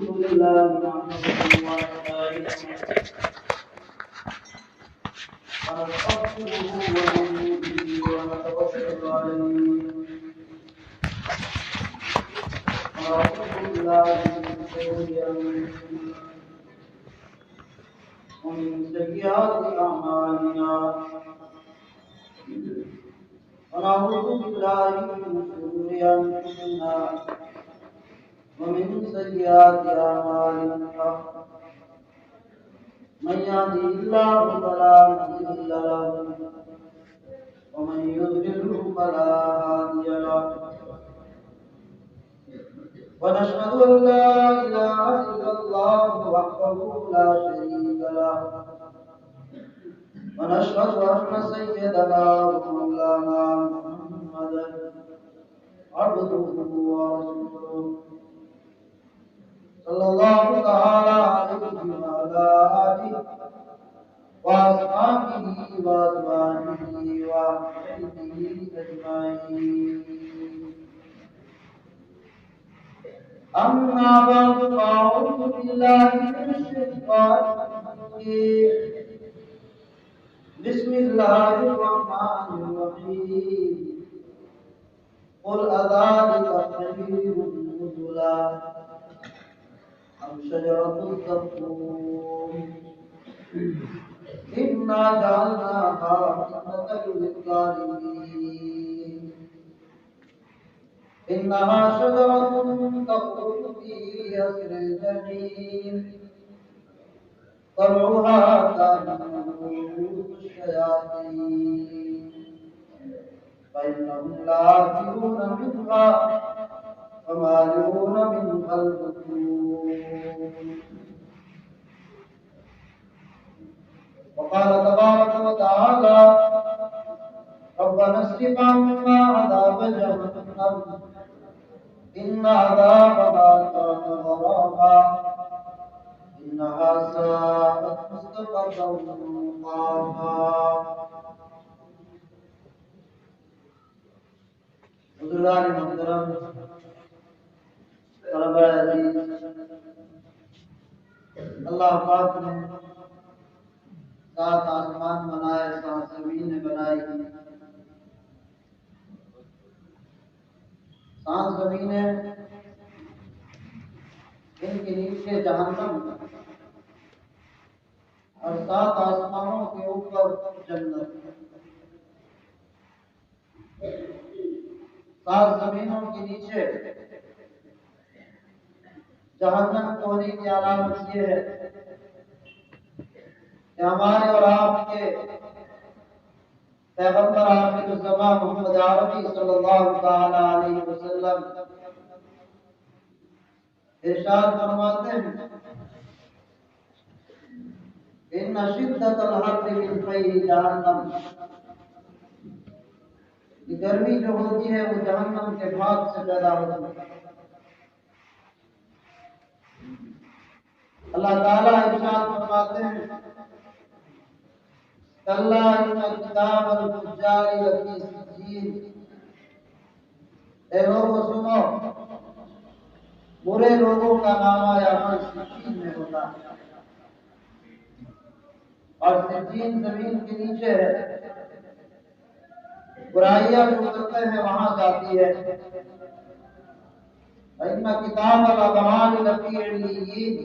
لله نحمده ونستعينه ونستغفره ونؤمن به ونتوكل عليه ونعوذ بالله من شرور أنفسنا ومن سيئات أعمالنا ونعوذ بالله من شرور أنفسنا ومن سيئات أعمالنا من يهده الله فلا مضل له ومن يضلل فلا هادي له ونشهد أن لا إله إلا الله وحده لا شريك له ونشهد أن سيدنا ومولانا محمدا عبده ورسوله صلى الله تعالى عليه وعلى آله وأصحابه وأزواجه وأهله أجمعين أما بعد فأعوذ بالله من الشيطان الرجيم بسم الله الرحمن الرحيم قل أذلك خير نزلا أم شجرة الزقوم إنا جعلناها فتنة للظالمين إنها شجرة تخرج في أصل الجحيم طلعها كأنه الشياطين فإنهم لآكلون منها فمالئون منها البطون وقال تبارك وتعالى ربنا اصرف عنا عذاب جهنم إن عذابها كان غراما إنها ساءت مستقرا ومقاما بزرگان محترم طلبہ عزیز، اللہ پاک نے سات آسمان بنائے، سات زمینیں بنائی. سات زمینیں، ان کے نیچے جہنم اور سات آسمانوں کے اوپر جنت. سات زمینوں کے نیچے جہنم ہونے کی علامت یہ ہے کہ ہمارے اور آپ کے پیغمبر آخر الزمان محمد عربی صلی اللہ تعالی علیہ وسلم ارشاد فرماتے ہیں ان شدت الحر من فیہ جہنم، گرمی جو ہوتی ہے وہ جہنم کے بھاگ سے پیدا ہوتی ہے. اللہ تعالیٰ ارشاد فرماتے ہیں کلا ان کتاب الفجار لفی سجین، اے لوگوں سنو، برے لوگوں کا نامہ عمل سجین میں ہوتا ہے، اور سجین زمین کے نیچے ہے. برائیاں جو کرتے ہیں وہاں جاتی ہے. ان کتاب الابرار لفی علیین،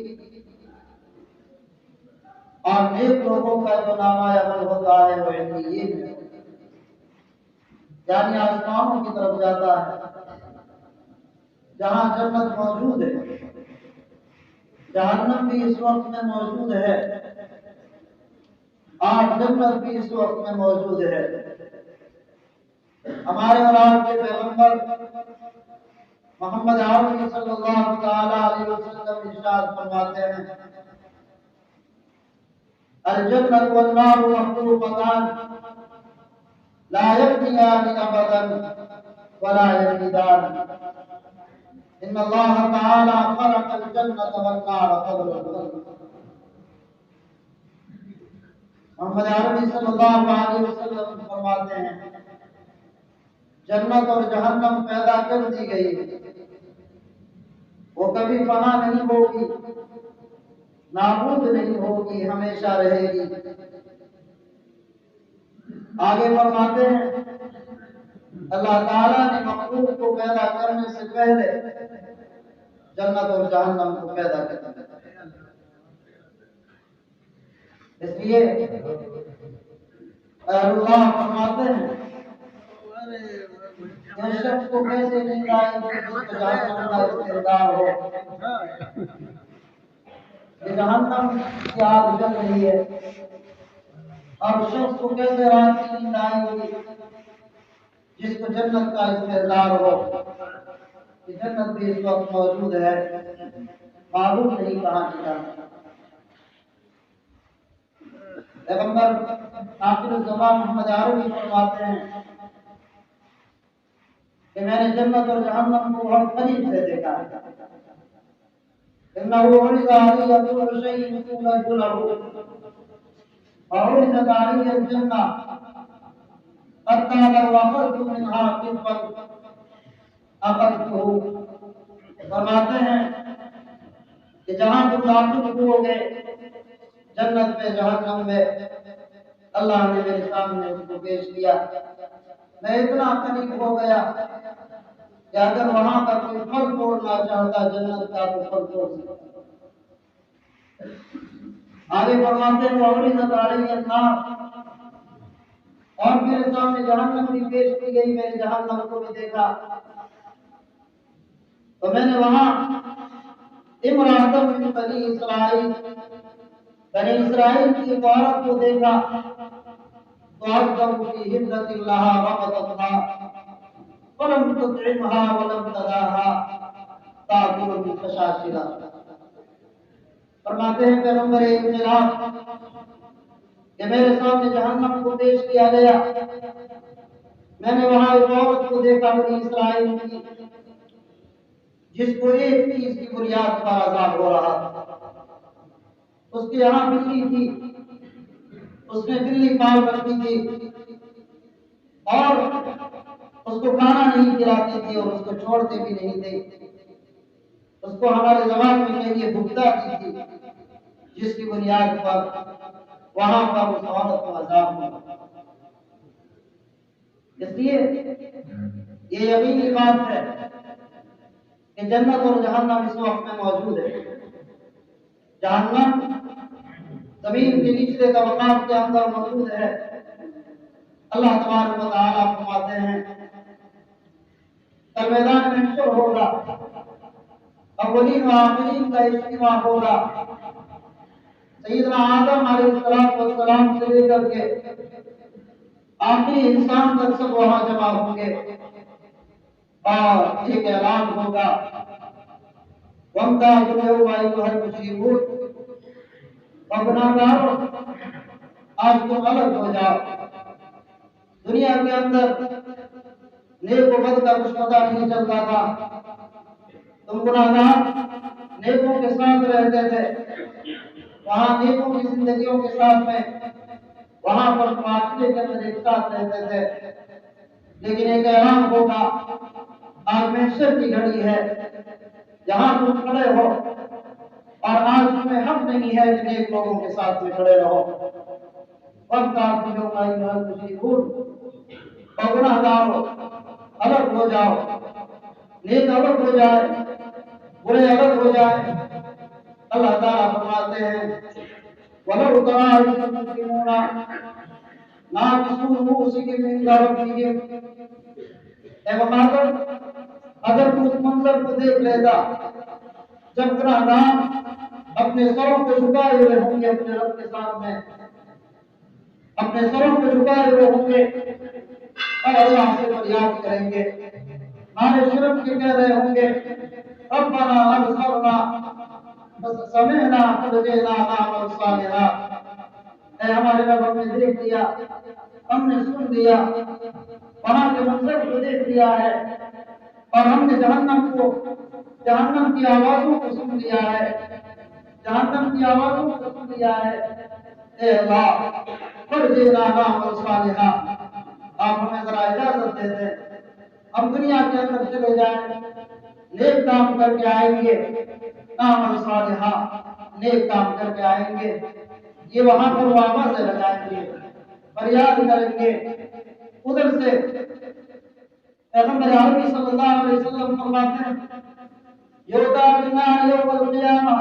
اور نیک لوگوں کا جو نامہ عمل ہوتا ہے وہ علیین ہے، یعنی آسمانوں کی طرف جاتا ہے جہاں جنت موجود ہے. جہنم بھی اس وقت میں موجود ہے اور جنت بھی اس وقت میں موجود ہے. ہمارے اور آپ کے پیغمبر محمد عربی صلی اللہ تعالی علیہ وسلم ارشاد فرماتے ہیں الجنة والنار مخلوقتان لا يبنيان أبدا ولا يزيدان إن الله تعالى خلق الجنة والنار قبل الخلق. محمد عربی صلی اللہ علیہ وسلم فرماتے ہیں جنت اور جہنم پیدا کر دی گئی وہ کبھی فنا نہیں ہوگی، نابود نہیں ہوگی، ہمیشہ رہے گی۔ آگے فرماتے ہیں اللہ تعالیٰ نے مخلوق کو پیدا کرنے سے پہلے جنت اور جہنم کو پیدا کر دیا۔ اس لیے اللہ فرماتے ہیں اس شخص کو کیسے نیند آئے گی جس کو جہنم کا استعداد ہو۔ یہ جہنم کی آگ جل رہی ہے، اور شخص کو کیسے رات کی نیند آئے گی جس کو جنت کا استعداد ہو۔ یہ جنت بھی اس وقت موجود ہے، معلوم نہیں کہاں کی جاتی۔ پیغمبر آخر الزمان محمد عربی فرماتے ہیں کہ میں نے جنت اور جہنم کو بہت قریب سے دیکھا ہے۔ إنه عرض علي كل شيء طول أجله وعرضت علي الجنة حتى لو أخذت منها قطفا أخذته۔ فرماتے ہیں کہ جہاں تم داخل ہو گئے جنت میں جہنم میں، اللہ نے میرے سامنے اس کو پیش کیا، میں اتنا قریب ہو گیا کہ اگر وہاں کا کوئی پھل توڑنا چاہتا جنت کا تو پھل توڑ سکتا۔ آگے فرماتے ہیں وَعُرِضَتْ عَلَيَّ النَّارُ، اور میرے سامنے جہنم بھی پیش کی گئی، میں نے جہنم کو بھی دیکھا تو میں نے وہاں امرأۃ من بنی اسرائیل، بنی اسرائیل کی ایک عورت کو دیکھا، تُعَذَّبُ فِي حِلَّةٍ لَهَا رَبَطَتْهَا فَلَمْ تُطْعِمْهَا وَلَمْ تَدَعْهَا تَأْكُلُ مِنْ خَشَاشِرِهَا۔ فرماتے ہیں پیغمبر انقلاب کہ میرے سامنے جہنم کو پیش کیا گیا، میں نے وہاں ایک عورت کو دیکھا بنی اسرائیل کی، جس کو ایک چیز کی بنیاد پر عذاب ہو رہا تھا۔ اس کے یہاں بلی تھی، اس نے بلی پال رکھی تھی اور اس کو کھانا نہیں کھلاتی تھی اور اس کو چھوڑتے بھی نہیں تھے، اس کو ہمارے زبان میں کہیے بھگتاتی تھی، جس کی بنیاد پر وہاں پر اس عورت کو عذاب ہوا۔ اس لیے یہ یقینی بات ہے کہ جنت اور جہنم اس وقت میں موجود ہے۔ جہنم زمین کے نچلے طبقات کے اندر موجود ہے۔ اللہ تبارک و تعالیٰ فرماتے ہیں کل میدان محشر ہوگا، اولین و آخرین کا اجتماع ہوگا، سیدنا آدم علیہ السلام سے لے کر کے آخری انسان تک سب وہاں جمع ہوں گے اور ایک اعلان ہوگا وَامْتَازُوا الْيَوْمَ أَيُّهَا الْمُجْرِمُونَ، گناہگاروں آج تم الگ ہو جاؤ۔ دنیا کے اندر نیک و بد کا کچھ پتہ نہیں چلتا تھا، تم گناہگار نیکوں کے ساتھ رہتے تھے، وہاں نیکوں کی زندگیوں کے ساتھ میں وہاں پر معاشرے کے اندر ایک ساتھ رہتے تھے، لیکن ایک اعلان ہوگا آج محشر کی گھڑی ہے، جہاں تم کھڑے ہو اور آج تمہیں حق نہیں ہے کہ نیک لوگوں کے ساتھ میں کھڑے رہو۔ وَامْتَازُوا الْيَوْمَ أَيُّهَا الْمُجْرِمُونَ، اور گناہگاروں الگ ہو جاؤ، نیک الگ ہو جائے، برے الگ ہو جائے۔ اللہ تعالیٰ فرماتے ہیں وَلَوْ تَرَىٰ إِذِ الْمُجْرِمُونَ نَاكِسُو رُءُوسِهِمْ عِندَ رَبِّهِمْ، اے مخاطب اگر تو اس منظر کو دیکھ لیتا جب گناہگار اپنے سروں کو جھکائے ہوئے ہوں گے اپنے رب کے سامنے، اپنے سروں کو جھکائے ہوئے ہوں گے اور اللہ سے فریاد کریں گے، مارے شرک کے کہہ رہے ہوں گے ربنا ابصرنا سمعنا فرجعنا نعمل صالحا، اے ہمارے رب ہم نے دیکھ لیا، ہم نے سن لیا، وہاں کے منظر کو دیکھ لیا ہے اور ہم نے جہنم کی آوازوں کو سن لیا ہے، جہنم کی آوازوں کو سن لیا ہے، اے اللہ فرجعنا نعمل صالحا، آپ ہمیں ذرا اجازت دے دیں ہم دنیا کے اندر چلے جائیں، نیک کام کر کے آئیں گے، عمل صالحہ، نیک کام کر کے آئیں گے، یہ وہاں پر وہ آواز لگائیں گے، فریاد کریں گے۔ ادھر سے پیغمبر عربی صلی اللہ علیہ وسلم فرماتے ہیں یوتا بنا یوم القیامہ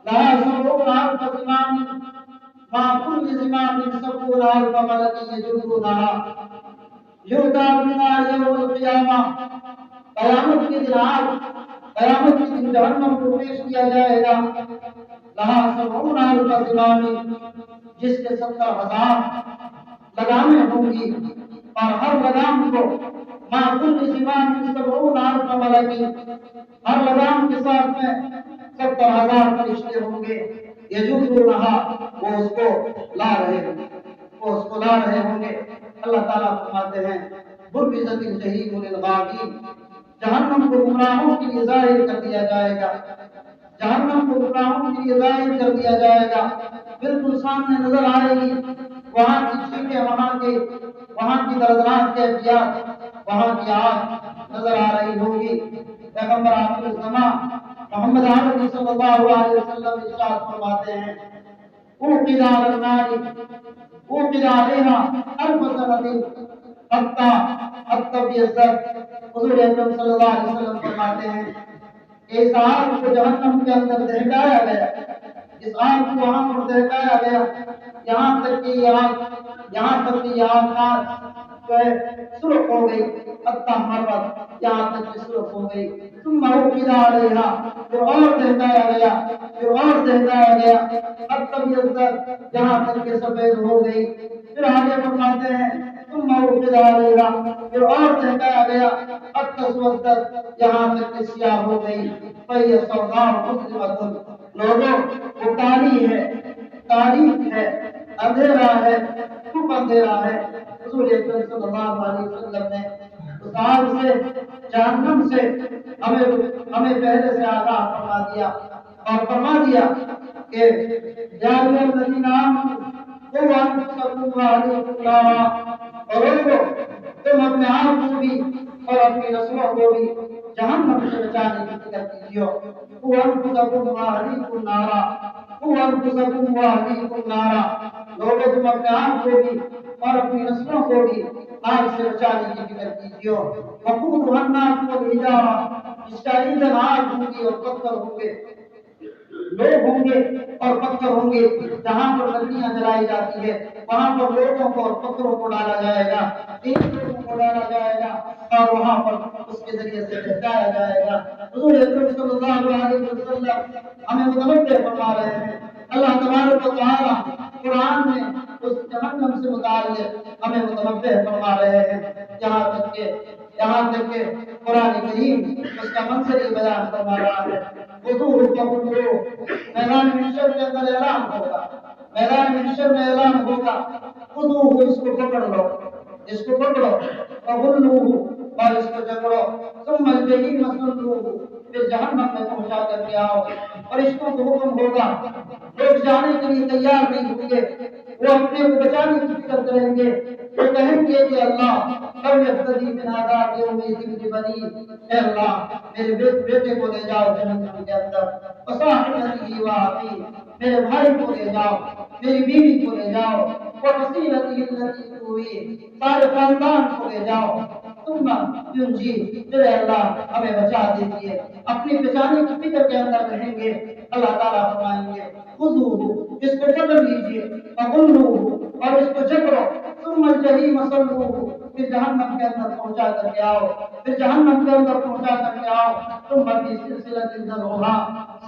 لا سبعون الف زمام ما كل زمام سبعون الف ملک یجرونها یوتا بنا یوم القیامہ، قیامت کے دن قیامت کے دن جہنم کو پیش کیا جائے گا، لہا سبعون الف زمام، جس کے 70,000 لگامیں ہوں گی، اور ہر لگام کو ما کل زمام سبعون الف ملک، ہر لگام کے ساتھ میں 70,000 فرشتے ہوں گے، یجرونہا، وہ اس کو لا رہے ہوں گے۔ اللہ تعالیٰ فرماتے ہیں برزت الجحیم للغاوین، جہنم کو گمراہوں کے لیے ظاہر کر دیا جائے گا، جہنم کو گمراہوں کے لیے ظاہر کر دیا جائے گا، بالکل سامنے نظر آئے گی، وہاں کی چیخیں، وہاں کی دردناک کیفیات، وہاں کی آگ نظر آ رہی ہوگی۔ پیغمبر آخر الزمان محمد عربی صلی اللہ علیہ وسلم ارشاد فرماتے ہیں اوقد علی النار اوقد علیہا الف سنۃ حتی بیضت، حضور اکرم صلی اللہ علیہ وسلم فرماتے ہیں اس آگ کو جہنم کے اندر دہکایا گیا، اس آگ کو وہاں پر دہکایا گیا، یہاں تک کہ یہ آگ جو ہے سرخ ہو گئی، حتی مرت، یہاں تک کہ سرخ ہو گئی، ثم اوقد علیہا، پھر اور دہکایا گیا، حتی بیضت، یہاں تک کہ سفید ہو گئی، پھر آگے فرماتے ہیں ثم اوقد علیہا، پھر اور دہکایا گیا، حتی اسودت، یہاں تک کہ سیاہ ہو گئی، فہی سوداء مظلمۃ، لوگوں وہ کالی ہے، تاریک ہے، اندھیرا ہے، خوب اندھیرا ہے۔ حضور اکرم صلی اللہ علیہ وسلم نے اس آگ سے، جہنم سے ہمیں پہلے سے آگاہ فرما دیا، اور فرما دیا کہ یا ایھا الذین آمنوا قوا انفسکم واہلیکم نارا، اور لوگوں تم اپنے آپ کو بھی اور اپنی نسلوں کو بھی جہنم سے بچانے کی فکر کیجیے۔ قوا انفسکم واہلیکم نارا، قوا انفسکم واہلیکم نارا، لوگوں تم اپنے آپ کو بھی اور اپنی نسلوں کو بھی آگ سے بچانے کی فکر کیجیے۔ وقودها الناس والحجارہ، اس کا ایندھن آگ ہوگی اور پتھر ہوں گے، لوگ ہوں گے اور پتھر ہوں گے، جہاں پر لکڑیاں جلائی جاتی ہے وہاں پر لوگوں کو اور پتھروں کو ڈالا جائے گا، تین لوگوں کو ڈالا جائے گا، اور وہاں پر اس کے ذریعے سے بہکایا جائے گا۔ حضور اکرم صلی اللہ علیہ وسلم ہمیں متنبہ فرما رہے ہیں، اللہ تبارک و تعالی قرآن میں اس جہنم سے متعلق ہمیں متنبہ فرما رہے ہیں، یہاں تک کہ قرآن کریم اس کا منظر ہی بیان فرما رہا ہے۔ خذوہ فغلوہ، میدان محشر کے اندر اعلان ہوگا، میدان محشر میں اعلان ہوگا، خذوہ، اس کو پکڑ لو، اس کو پکڑو، فغلوہ، اور اس کو جکڑو، ثم الجحیم صلوہ، پھر جہنم میں پہنچا کر کے آؤ۔ فرشتوں کو حکم ہوگا، لوگ جانے کے لیے تیار نہیں ہوں گے، وہ اپنے کو بچانے کی فکر کریں گے، وہ کہیں گے کہ اللہ لم یفتدی من عذاب یومئذ ببنی، اے اللہ میرے بیٹے کو لے جاؤ جہنم کے اندر، وصاحبتہ واخیہ، میرے بھائی کو لے جاؤ، میری بیوی کو لے جاؤ، وفصیلتہ التی تؤویہ، سارے خاندان کو لے جاؤ، ثم ینجی، پھر اللہ ہمیں بچا دیجیے، اپنی بچانے کی فکر کے اندر رہیں گے۔ اللہ تعالیٰ فرمائیں گے خذوہ، اس کو پکڑ لیجیے، فغلوہ، اور اس کو جکڑو، ثم الجحیم صلوہ، پھر جہنم کے اندر پہنچا کر کے آؤ، پھر جہنم کے اندر پہنچا کر کے آؤ، ثم فی سلسلۃ ذرعھا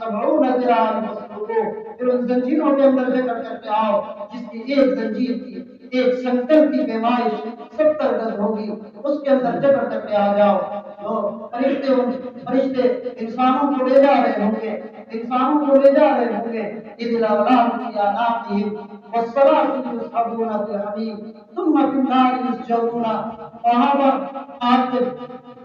70 ذراعا فاسلکوہ، پھر ان زنجیروں کے اندر جکڑ کر کے آؤ جس کی ایک زنجیر کی، ایک سنگتر کی پیمائش 70 گز ہوگی، اس کے اندر جکڑ کر کے آ جاؤ۔ فرشتے انسانوں کو لے جا رہے ہوں گے، انسانوں کو لے جا رہے ہوں گے، اذ الاغلال فی اعناقہم والسلاسل یسحبون فی الحمیم ثم فی النار یسجرون، وہاں پر آگ کے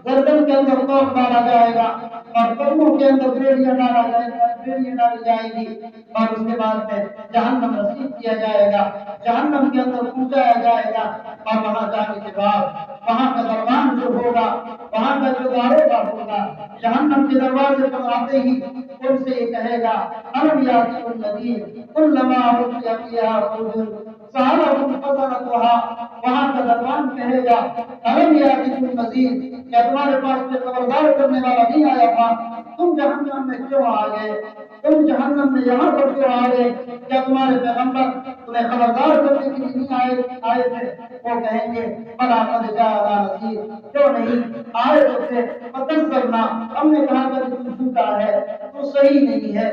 گردن کے اندر توق ڈالا جائے گا اور قدموں کے اندر بیڑیاں ڈالی جائیں گی، اور اس کے بعد میں جہنم رسید کیا جائے گا، جہنم کے اندر پہنچایا جائے گا، اور وہاں جانے کے بعد وہاں کا دربان جو ہوگا، وہاں کا جو داروغہ ہوگا، جہنم کے دروازے پر آتے ہی ان سے یہ کہے گا الم یاتکم نذیر کلما القی فیہا فوج سألہم خزنتہا، وہاں کا دربان کہے گا الم یاتکم نذیر، کیا تمہارے پاس میں خبردار کرنے والا نہیں آیا تھا؟ تم جہنم میں کیوں آ گئے؟ تم جہنم میں یہاں پر کیوں آ گئے؟ کیا تمہارے پیغمبر تمہیں خبردار کرنے کے لیے نہیں آئے تھے؟ وہ کہیں گے بلا قد جاءنا نذیر، کیوں نہیں آئے تو تھے، فکذبنا، ہم نے کہا کہ تو جھوٹا ہے، تو صحیح نہیں ہے،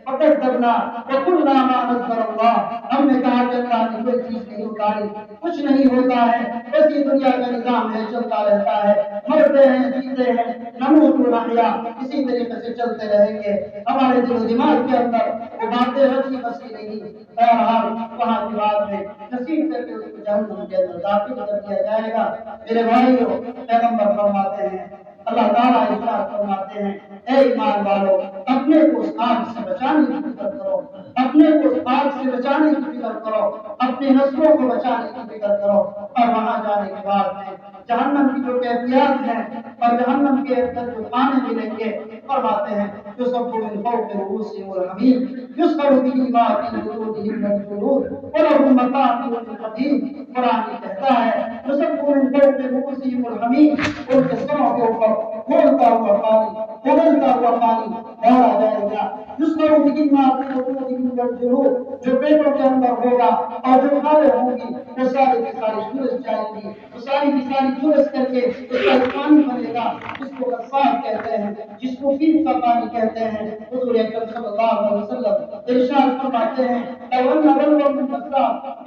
فکذبنا وقلنا ما نزل اللہ، ہم نے کہا کہ اللہ نے کوئی چیز نہیں اتاری، کچھ نہیں ہوتا ہے، ایسی دنیا کا نظام ہے، چلتا رہتا ہے، مرتے ہیں جیتے ہیں، نموت و نحیا، اسی طریقے سے چلتے رہیں گے۔ ہمارے دل و دماغ کے اندر وہ باتیں رچی بسی نہیں، بہرحال وہاں کی بات ہے نصیب کر کے اس کو جہنم کے اندر داخل کر دیا جائے گا۔ میرے بھائیوں، پیغمبر فرماتے ہیں، اللہ تعالیٰ ارشاد فرماتے ہیں، اے ایمان والو، اپنے کو اس آگ سے بچانے کی فکر کرو، اپنے کو اس آگ سے بچانے کی فکر کرو، اپنی نسلوں کو بچانے کی فکر کرو، اور وہاں جانے کے بعد میں جہنم کی جو کیفیات ہیں اور جہنم کے اندر جو کھانے ملیں گے، فرماتے ہیں یصب من فوق رؤوسهم الحمیم یسقر به ما فی بطونهم من جلود ولهم مقامع حدید۔ قرآن یہ کہتا ہے یصب من فوق رؤوسهم الحمیم، ان کے سروں کے اوپر کھولتا ہوا پانی، کھولتا ہوا پانی ڈالا جائے گا۔ یسقر به ما فی بطونهم من جلود، جو پیٹوں کے اندر ہوگا اور جو کھالے ہوں گی وہ ساری کی ساری جلس جائیں گی، وہ ساری کی ساری جلس کر کے اس کا پانی بنے گا، جس کو غساق کہتے ہیں، جس کو پیپ کا پانی کہتے ہیں۔ حضور اکرم صلی اللہ علیہ وسلم ارشاد فرماتے ہیں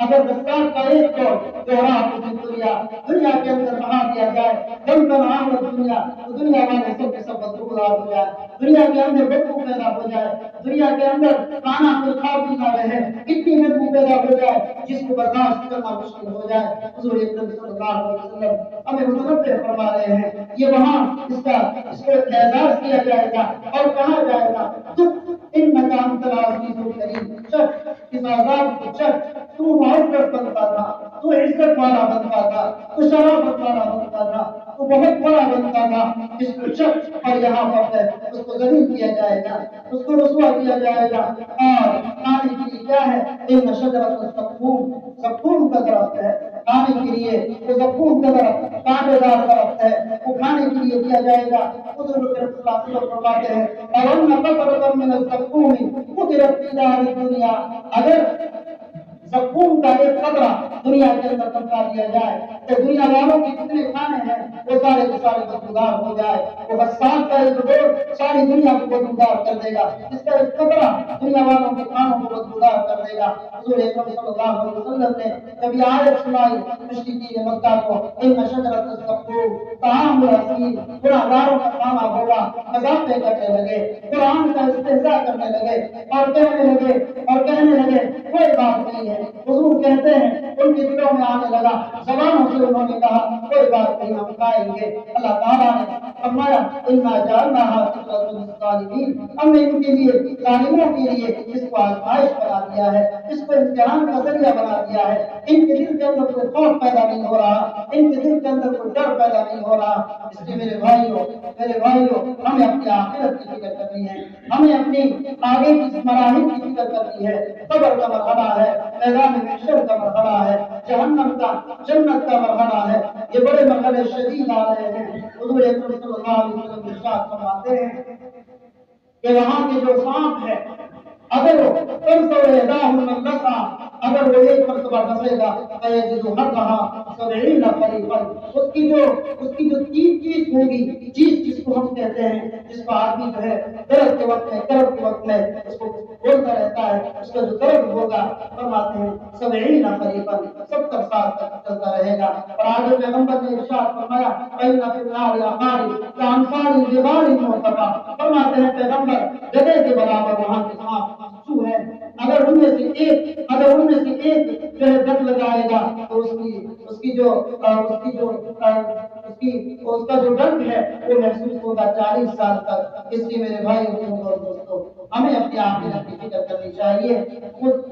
اگر غساق کا ایک دور دوہرا دنیا کے اندر بہا دیا جائے، دنیا تو دنیا والے سب کے سب بدبودار ہو جائے، دنیا کے اندر بدبو پیدا ہو جائے، دنیا کے اندر کھانا کوئی کھا بھی نہ رہے، اتنی بدبو پیدا ہو جائے جس کو برداشت کرنا مشکل ہو جائے۔ حضور اکرم صلی اللہ علیہ وسلم ہمیں متنبہ فرما رہے ہیں یہ وہاں اس کو اعزاز کیا جائے گا اور کہا جائے گا ان مقام تلازی تو کریم چک، اس عذاب کو چک، تو معذرت بنتا تھا، تو عزت والا بنتا تھا، تو شرافت والا بنتا تھا، تو بہت بڑا بنتا تھا، اس کو چک اور یہاں پر ہے اس کو ذلیل کیا جائے گا، اس کو رسوا کیا جائے گا۔ اور کھانے کے لیے کیا ہے؟ ان شجرۃ الزقوم، زقوم کا درخت ہے، کھانے کے لیے وہ زقوم کا درخت کانٹے دار درخت ہے، وہ کھانے کے لیے دیا جائے گا۔ حضور صلی اللہ علیہ وسلم فرماتے ہیں اَوَنَّ قَطْرَةً مِّنَ الزَّقُّومِ قُطِرَتْ فِي دَارِ الدُّنْيَا، اگر زقوم کا ایک قطرہ دنیا کے اندر پہنچا دیا جائے تو دنیا والوں کے جتنے کھانے ہیں وہ سارے کے سارے بدبودار ہو جائے، وہ غساق کا ایک ڈور ساری دنیا کو بدبودار کر دے گا، اس کا ایک قطرہ دنیا والوں کے کھانوں کو بدبودار کر دے گا۔ حضور اکرم صلی اللہ علیہ وسلم نے جب یہ آیت سنائی مشرکین مکہ کو، ان شجرۃ الزقوم طعام الاثیم، گنہگاروں کا کھانا ہوگا، مذاقیں کرنے لگے، قرآن کا استہزاء کرنے لگے اور کہنے لگے کوئی بات نہیں ہے۔ حضور کہتے ہیں ان کے دلوں میں آنے لگا، زبانوں سے انہوں نے کہا کوئی بات نہیں ہم کھائیں گے۔ اللہ تعالیٰ نے فرمایا انا جعلناها فتنة للظالمین، ہم نے ان کے لیے ظالموں کے لیے اس کو آزمائش بنا دیا ہے، اس کو امتحان کا ذریعہ بنا دیا ہے۔ ان کے دل کے اندر کوئی خوف پیدا نہیں ہو رہا، ان کے دل کے اندر کوئی ڈر پیدا نہیں ہو رہا۔ اس لیے میرے بھائیوں ہمیں اپنی آخرت کی فکر کرنی ہے، ہمیں اپنی آگے کی مراحل کی فکر کرنی ہے۔ قبر کا مرحلہ ہے، میدان محشر کا مرحلہ ہے، جہنم کا جنت کا مرحلہ ہے، یہ بڑے مرحلے شدید آ رہے ہیں۔ حضور اکرم صلی اللہ علیہ وسلم ارشاد فرماتے ہیں کہ وہاں کے جو سانپ ہے اگر وہ اگر وہ ایک مرتبہ ڈسے گا اس کی جو چیز ہوگی، جس کو ہم کہتے ہیں، جس کو آدمی جو ہے درد کے وقت میں اس کو بولتا رہتا ہے، اس کا جو درد ہوگا فرماتے ہیں 70 قریباً 70 سال تک چلتا رہے گا۔ اور آگے پیغمبر نے ارشاد فرمایا فَإِنَّ فِي النَّارِ عَقَارِبَ كَأَمْثَالِ الْجِبَالِ الْمُرْتَفَعَةِ، فرماتے ہیں پیغمبر گدھے کے برابر وہاں کے سانپ جو ہے، اگر ان میں سے ایک جو ہے دم لگائے گا تو اس کا جو ڈنک ہے وہ محسوس ہوگا 40 سال تک۔ اس لیے میرے بھائی اور دوستو ہمیں اپنی آخرت کی فکر کرنی چاہیے۔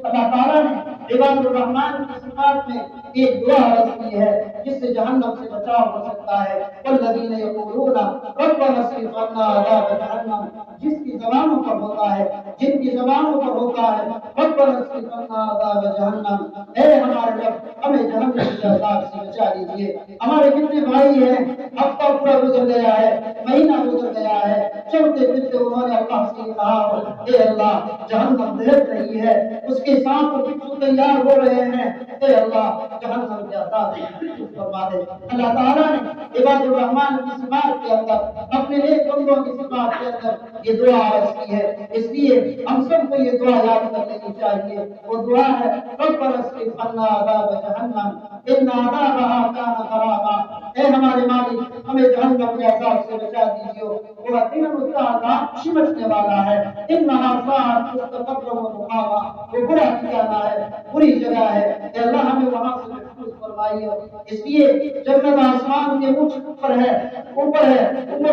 اللہ تعالیٰ نے عباد الرحمان کی صفات میں ایک دعا عرض کی ہے جس سے جہنم سے بچاؤ ہو سکتا ہے، والذین یقولون ربنا اصرف عنا عذاب جہنم، جس کی زبانوں پر ہوتا ہے، جن کی زبانوں پر ہوتا ہے ربنا اصرف عنا عذاب جہنم، اے ہمارے رب ہمیں جہنم کے عذاب سے بچا لیجیے۔ ہمارے کتنے بھائی ہیں، ہفتہ پورا گزر گیا ہے، مہینہ گزر گیا ہے، چلتے پھرتے انہوں نے اللہ سے کہا اے اللہ جہنم دہک رہی ہے، اس کے ساتھ بچھو تیار ہو رہے ہیں، اے اللہ جہنم کے عذاب سے فرما دے۔ اللہ تعالیٰ نے عباد الرحمان کی صفات کے اندر، اپنے نیک بندوں کی صفات کے اندر یہ دعا عرض کی ہے، اس لیے ہم سب کو یہ دعا یاد کر لینی چاہیے۔ وہ دعا ہے ربنا اصرف عنا عذاب جہنم ان عذابها کان غراما، اے ہمارے مالک ہمیں جہنم کے عذاب سے بچا دیجیے، وہ دن اس کا عذاب چمٹنے والا ہے، انہا ساعت مستقر و مقاما، وہ برا ٹھکانہ ہے، بری جگہ ہے، اے اللہ ہمیں وہاں سے محفوظ فرمائیے۔ اس لیے جنت آسمان کے مجھ پر ہے، اوپر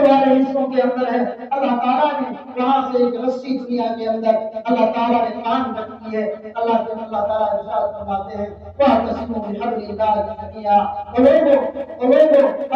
والے حصوں کے اندر ہے، اللہ تعالیٰ نے وہاں سے ایک رسی دنیا کے اندر اللہ تعالیٰ نے کام رکھی ہے، اللہ تعالیٰ ارشاد فرماتے ہیں وَاعْتَصِمُوا بِحَبْلِ اللَّهِ جَمِيعًا، لوگوں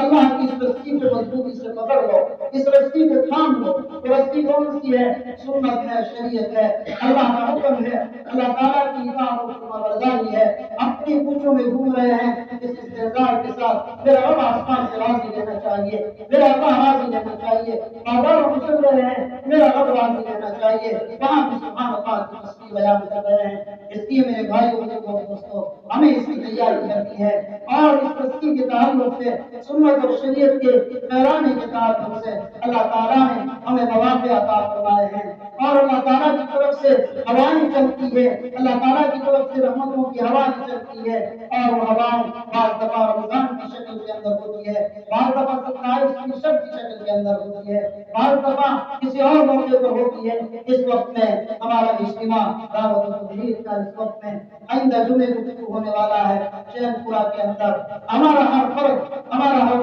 اللہ کی اس رسی کو مضبوطی سے پکڑ لو، اس رسی کو تھام لو۔ وہ رسی کون سی ہے؟ سنت ہے، شریعت ہے، اللہ کا حکم ہے، اللہ تعالیٰ کی اطاعت و فرمانبرداری ہے۔ اپنی پوچھوں میں گھوم رہے ہیں اس استحضار کے ساتھ، میرا رب آسمان سے راضی رہنا چاہیے، میرا اللہ راضی رہنا چاہیے، بازاروں میں چل رہے ہیں میرا رب راضی رہنا چاہیے، وہاں بھی سبحان اللہ کی تسبیح بیان کر رہے ہیں۔ اس لیے میرے بھائیوں اور دوستوں ہمیں اس کی تیاری کرنی ہے، اور اس رسی کے تعلق سے سنت اور شریعت کے پیرانے کے تعلق سے اللہ تعالیٰ نے ہمیں مواقع عطا فرمائے ہیں، اور اللہ تعالیٰ کی طرف سے ہوائیں چلتی ہے، اللہ تعالیٰ کی طرف سے رحمتوں کی ہوائیں چلتی ہے، اور وہ ہوائیں بعض دفعہ رمضان کی شکل کے اندر ہوتی ہے، بعض دفعہ 27 کی شب کی شکل کے اندر ہوتی ہے، بعض دفعہ کسی اور موقع پر ہوتی ہے۔ اس وقت میں ہمارا اجتماع دعوت و تبلیغ کا اس وقت میں آئندہ جمعے کو شروع ہونے والا ہے چین پورا کے اندر، ہمارا ہر فرد، ہمارا ہر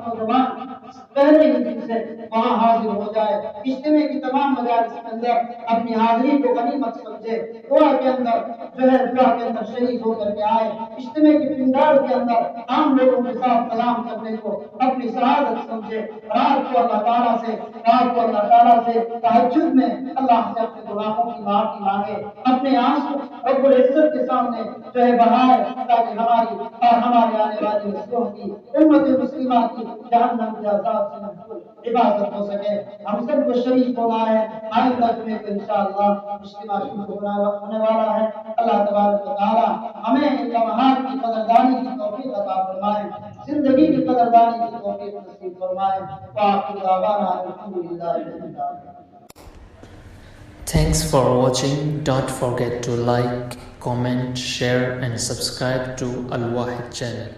نوجوان پہلے ہی دن سے وہاں حاضر ہو جائے، اجتماع کی تمام مجالس کے اندر اپنی حاضری کو غنیمت سمجھے، دعا کے اندر دعا کے اندر شریک ہو کر کے آئے، اجتماع کی پنڈال کے اندر عام لوگوں کے ساتھ کلام کرنے کو اپنی سعادت سمجھے، رات کو اللہ تعالیٰ سے تہجد میں اللہ سے اپنے گناہوں کی معافی مانگے، اپنے آنسو رب العزت کے سامنے بہائے، تاکہ ہماری اور ہمارے آنے والی نسلوں کی امت مسلمہ کی جہنم کے عذاب سے محفوظ حفاظت ہو سکے۔ ہم سب کو شریک ہونا ہے، آئندہ جمعے کو انشاءاللہ اجتماع شروع ہونے والا ہے۔ اللہ تبارک و تعالی ہمیں ان لمحات کی قدردانی کی توفیق عطا فرمائے، زندگی کی قدردانی کی توفیق نصیب فرمائے۔ وآخر دعوانا الحمدللہ رب العالمین۔ Thanks for watching. Don't forget to like, comment, share and subscribe to Al Wahid channel.